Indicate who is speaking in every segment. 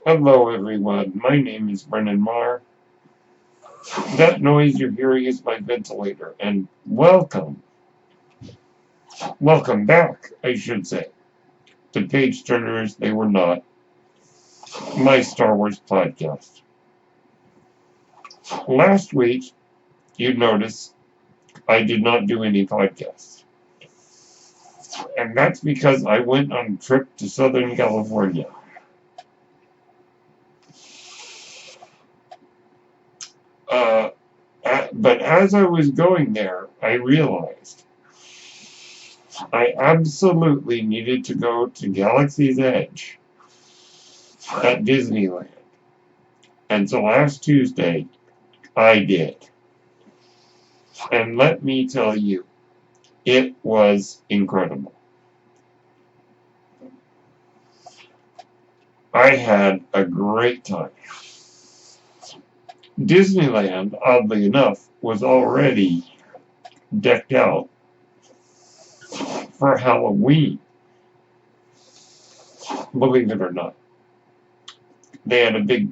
Speaker 1: Hello everyone, my name is Brennan Marr. That noise you're hearing is my ventilator, and welcome back, I should say, to Page Turners They Were Not, my Star Wars podcast. Last week, you noticed I did not do any podcasts. And that's because I went on a trip to Southern California. But as I was going there, I realized I absolutely needed to go to Galaxy's Edge at Disneyland. And so last Tuesday, I did. And let me tell you, it was incredible. I had a great time. Disneyland, oddly enough, was already decked out for Halloween. Believe it or not. They had a big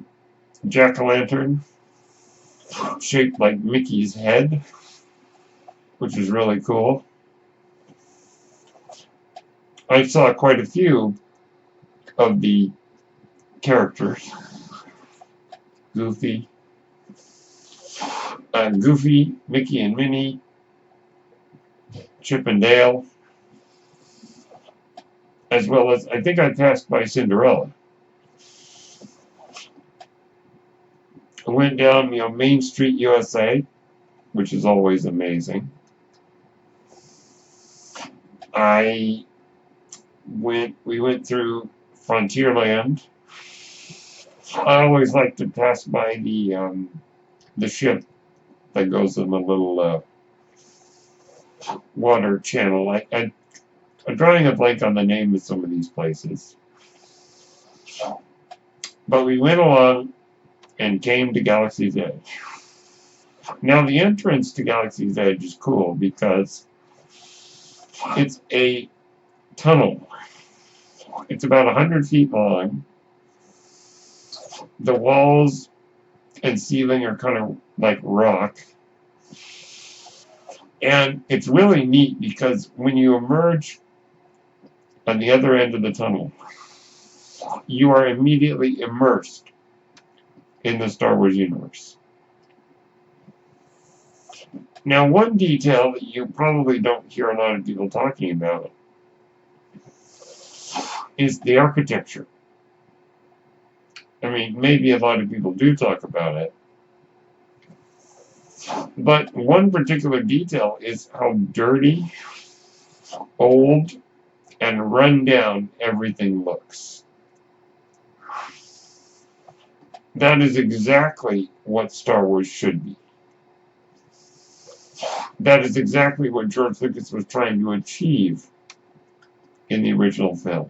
Speaker 1: jack-o'-lantern shaped like Mickey's head, which is really cool. I saw quite a few of the characters. Goofy, Mickey and Minnie, Chip and Dale, as well as, I think I passed by Cinderella. I went down, Main Street, USA, which is always amazing. We went through Frontierland. I always like to pass by the ship that goes in the little water channel. I'm drawing a blank on the name of some of these places. But we went along and came to Galaxy's Edge. Now, the entrance to Galaxy's Edge is cool because it's a tunnel. It's about 100 feet long. The walls and ceiling are kind of like rock. And it's really neat because when you emerge on the other end of the tunnel, you are immediately immersed in the Star Wars universe. Now, one detail that you probably don't hear a lot of people talking about is the architecture. I mean, maybe a lot of people do talk about it. But one particular detail is how dirty, old, and run down everything looks. That is exactly what Star Wars should be. That is exactly what George Lucas was trying to achieve in the original film.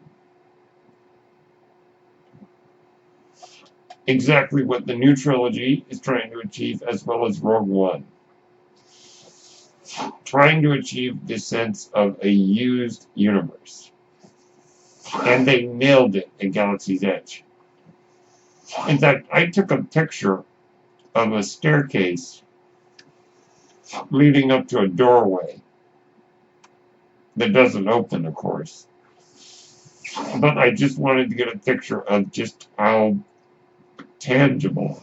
Speaker 1: Exactly what the new trilogy is trying to achieve, as well as Rogue One. Trying to achieve this sense of a used universe. And they nailed it at Galaxy's Edge. In fact, I took a picture of a staircase leading up to a doorway that doesn't open, of course. But I just wanted to get a picture of just how tangible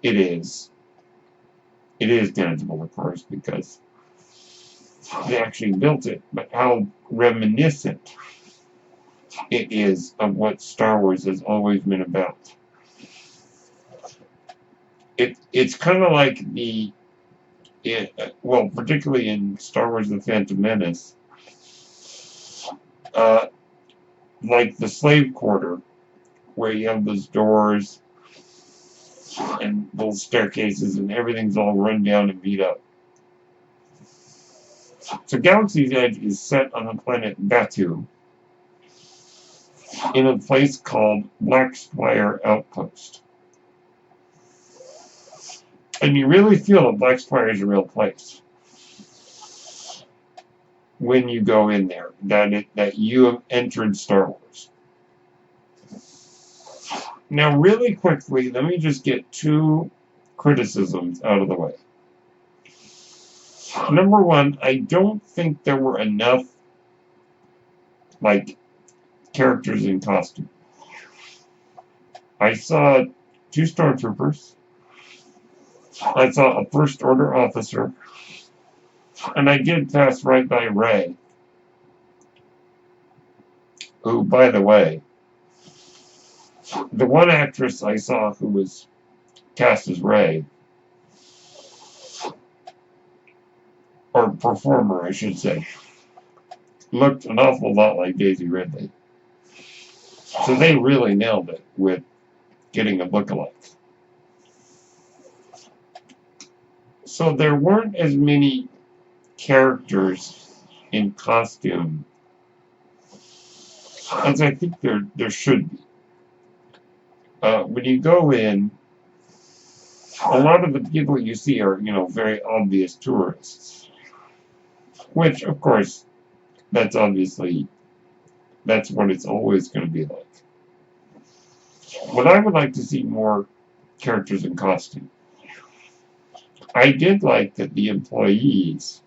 Speaker 1: it is. It is tangible, of course, because they actually built it, but how reminiscent it is of what Star Wars has always been about. It's kind of like particularly in Star Wars The Phantom Menace, like the slave quarter, where you have those doors and those staircases and everything's all run down and beat up. So Galaxy's Edge is set on the planet Batuu, in a place called Black Spire Outpost. And you really feel that Black Spire is a real place when you go in there, that you have entered Star Wars. Now, really quickly, let me just get two criticisms out of the way. Number one, I don't think there were enough, like, characters in costume. I saw two stormtroopers. I saw a First Order officer. And I did pass right by Rey, who, by the way, the one actress I saw who was cast as Rey, or performer, I should say, looked an awful lot like Daisy Ridley. So they really nailed it with getting a lookalike. So there weren't as many characters in costume as I think there should be. When you go in, a lot of the people you see are, very obvious tourists. Which, of course, that's what it's always going to be like. But I would like to see more characters in costume. I did like that the employees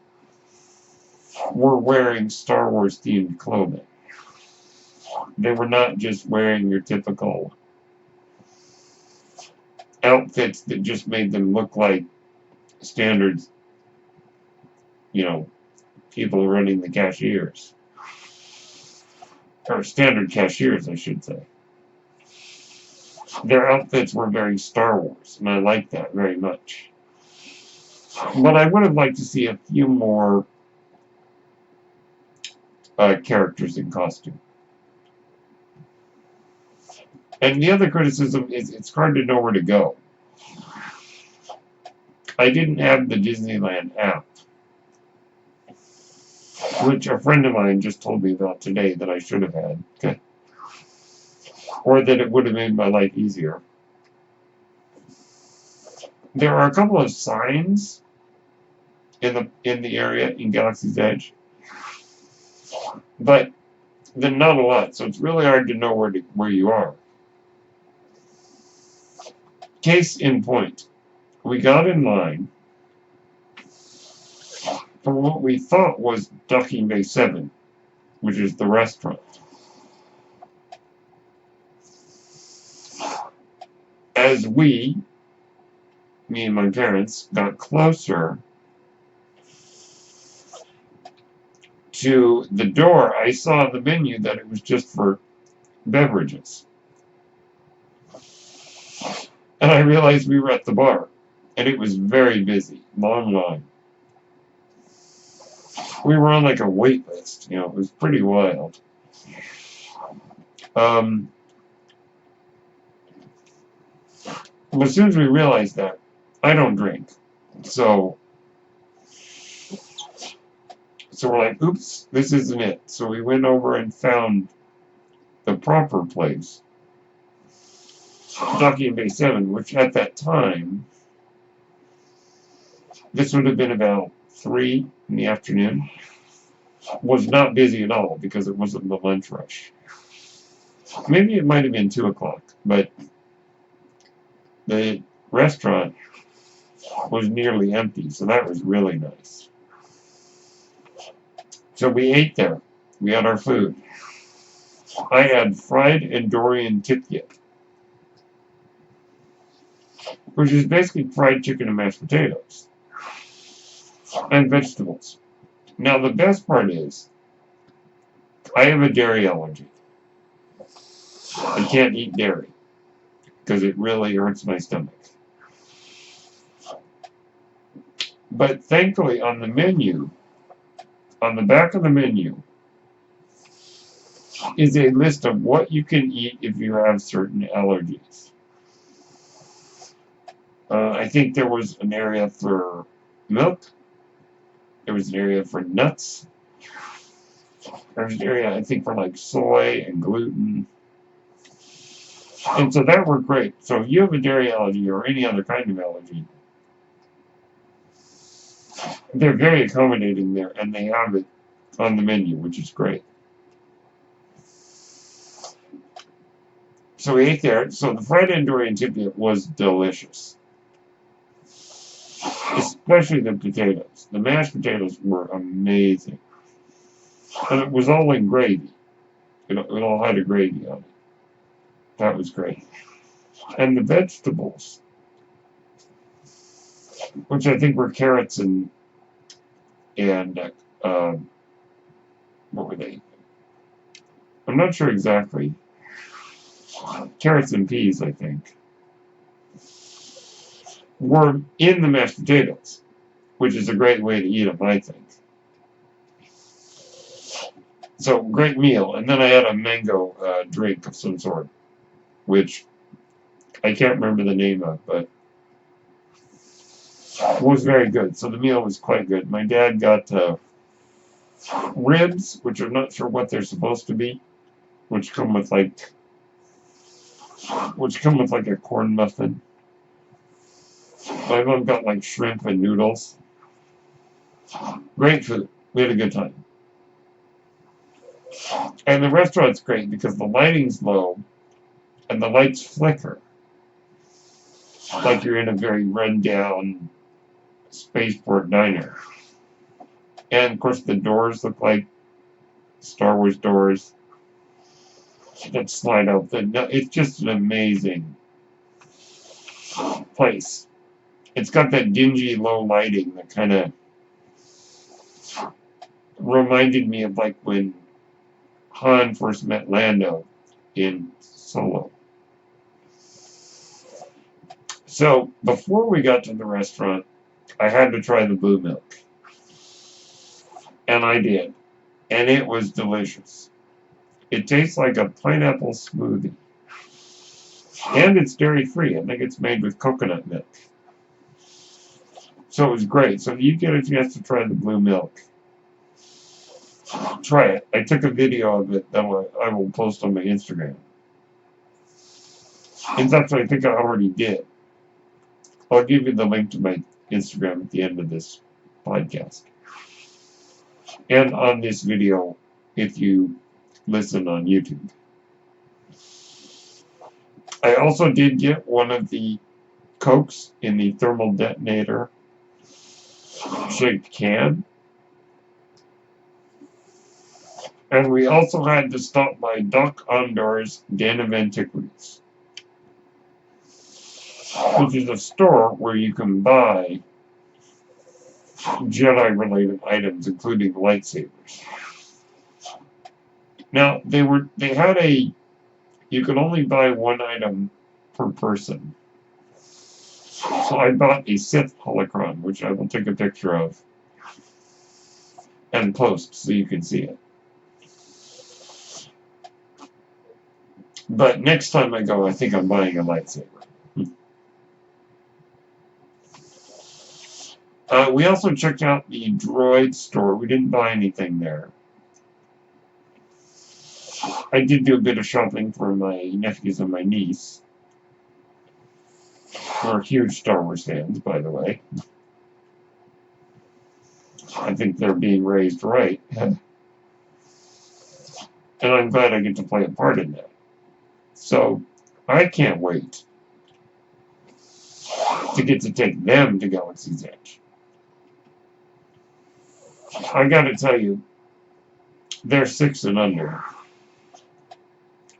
Speaker 1: were wearing Star Wars themed clothing. They were not just wearing your typical outfits that just made them look like standard, people running the cashiers. Or standard cashiers, I should say. Their outfits were very Star Wars, and I like that very much. But I would have liked to see a few more characters in costume. And the other criticism is it's hard to know where to go. I didn't have the Disneyland app, which a friend of mine just told me about today that I should have had. Okay. Or that it would have made my life easier. There are a couple of signs in the area in Galaxy's Edge, but then not a lot, so it's really hard to know where you are. Case in point, we got in line for what we thought was Docking Bay 7, which is the restaurant. As me and my parents, got closer to the door, I saw the menu that it was just for beverages. And I realized we were at the bar, and it was very busy, long line. We were on like a wait list, it was pretty wild. As soon as we realized that, I don't drink. So we're like, oops, this isn't it. So we went over and found the proper place, Docking Bay 7, which at that time, this would have been about 3 in the afternoon, was not busy at all because it wasn't the lunch rush. Maybe it might have been 2 o'clock, but the restaurant was nearly empty, so that was really nice. So we ate there. We had our food. I had fried Andorian tip-yip, which is basically fried chicken and mashed potatoes, and vegetables. Now, the best part is, I have a dairy allergy. I can't eat dairy, because it really hurts my stomach. But thankfully, on the menu, on the back of the menu, is a list of what you can eat if you have certain allergies. I think there was an area for milk. There was an area for nuts. There was an area, I think, for like soy and gluten. And so that worked great. So if you have a dairy allergy or any other kind of allergy, they're very accommodating there, and they have it on the menu, which is great. So we ate there. So the fried Andorian tibia was delicious. Especially the potatoes. The mashed potatoes were amazing. And it was all in gravy. It all had a gravy on it. That was great. And the vegetables, which I think were carrots and what were they? I'm not sure exactly. Carrots and peas, I think, were in the mashed potatoes, which is a great way to eat them, I think. So, great meal. And then I had a mango drink of some sort, which I can't remember the name of, but was very good. So the meal was quite good. My dad got ribs, which I'm not sure what they're supposed to be, which come with like a corn muffin. My mom got like shrimp and noodles. Great food. We had a good time. And the restaurant's great because the lighting's low and the lights flicker. Like you're in a very run-down spaceport diner. And of course the doors look like Star Wars doors that slide open. It's just an amazing place. It's got that dingy low lighting that kind of reminded me of like when Han first met Lando in Solo. So before we got to the restaurant, I had to try the blue milk. And I did. And it was delicious. It tastes like a pineapple smoothie. And it's dairy-free. I think it's made with coconut milk. So it was great. So if you get a chance to try the blue milk, try it. I took a video of it that I will post on my Instagram. In fact, I think I already did. I'll give you the link to my Instagram at the end of this podcast. And on this video, if you listen on YouTube. I also did get one of the Cokes in the thermal detonator shaped can. And we also had to stop by Doc Ondor's Den of Antiquities, which is a store where you can buy Jedi-related items, including lightsabers. Now, you could only buy one item per person. So I bought a Sith holocron, which I will take a picture of and post so you can see it. But next time I go, I think I'm buying a lightsaber. We also checked out the droid store. We didn't buy anything there. I did do a bit of shopping for my nephews and my niece, who are huge Star Wars fans, by the way. I think they're being raised right. And I'm glad I get to play a part in that. So, I can't wait to get to take them to Galaxy's Edge. I gotta tell you, they're 6 and under.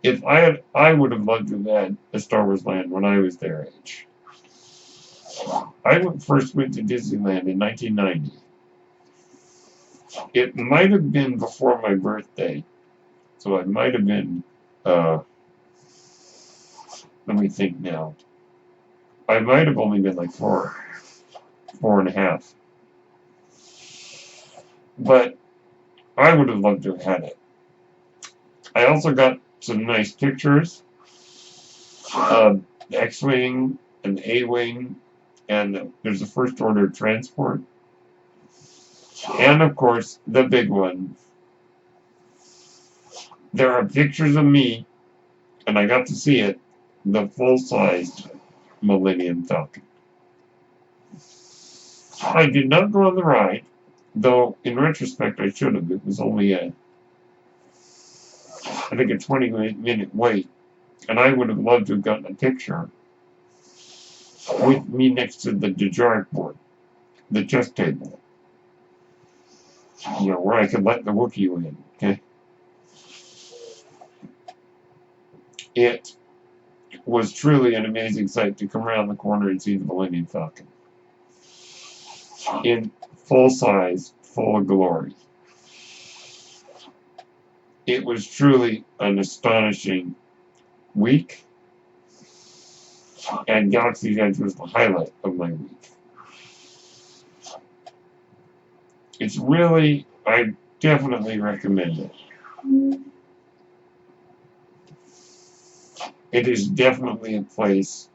Speaker 1: I would have loved to have had a Star Wars land when I was their age. I first went to Disneyland in 1990. It might have been before my birthday, so I might have been, let me think now. I might have only been like 4 and a half. But I would have loved to have had it. I also got some nice pictures of the X-Wing and the A-Wing, and there's a First Order transport. And, of course, the big one. There are pictures of me, and I got to see it, the full-sized Millennium Falcon. I did not go on the ride, though, in retrospect, I should have. It was only I think a 20-minute wait And I would have loved to have gotten a picture with me next to the dartboard, the chess table. Where I could let the Wookiee in. Okay. It was truly an amazing sight to come around the corner and see the Millennium Falcon in full size, full of glory. It was truly an astonishing week, and Galaxy's Edge was the highlight of my week. It's really, I definitely recommend it. It is definitely a place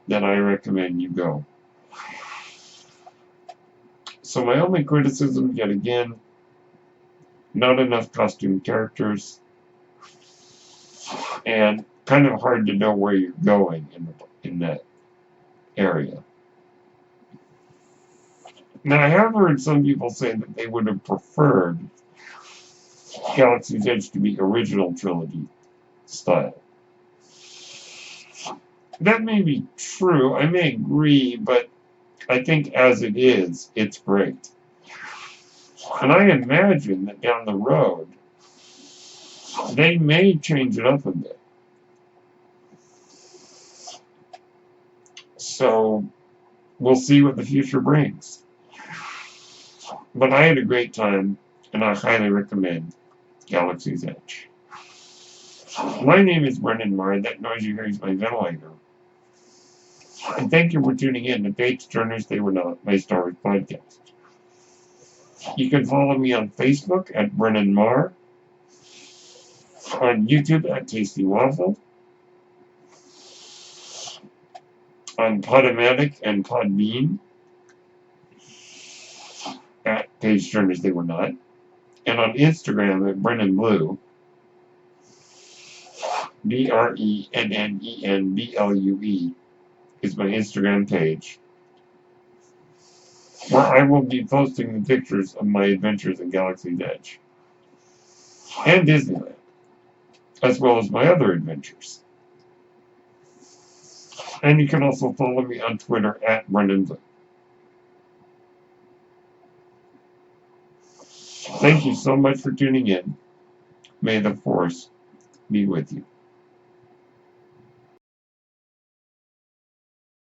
Speaker 1: that I recommend you go. So my only criticism, yet again, not enough costume characters, and kind of hard to know where you're going in that area. Now, I have heard some people say that they would have preferred Galaxy's Edge to be original trilogy style. That may be true, I may agree, but I think as it is, it's great. And I imagine that down the road, they may change it up a bit. So, we'll see what the future brings. But I had a great time, and I highly recommend Galaxy's Edge. My name is Brendan Marr. That noise you hear is my ventilator. And thank you for tuning in to Page Turners They Were Not, my Star Wars podcast. You can follow me on Facebook at Brennan Marr, on YouTube at Tasty Waffle, on Podomatic and Podbean at Page Turners They Were Not, and on Instagram at Brennan Blue, BRENNENBLUE is my Instagram page, where I will be posting the pictures of my adventures in Galaxy's Edge and Disneyland, as well as my other adventures. And you can also follow me on Twitter at Brendan Blue. Thank you so much for tuning in. May the Force be with you.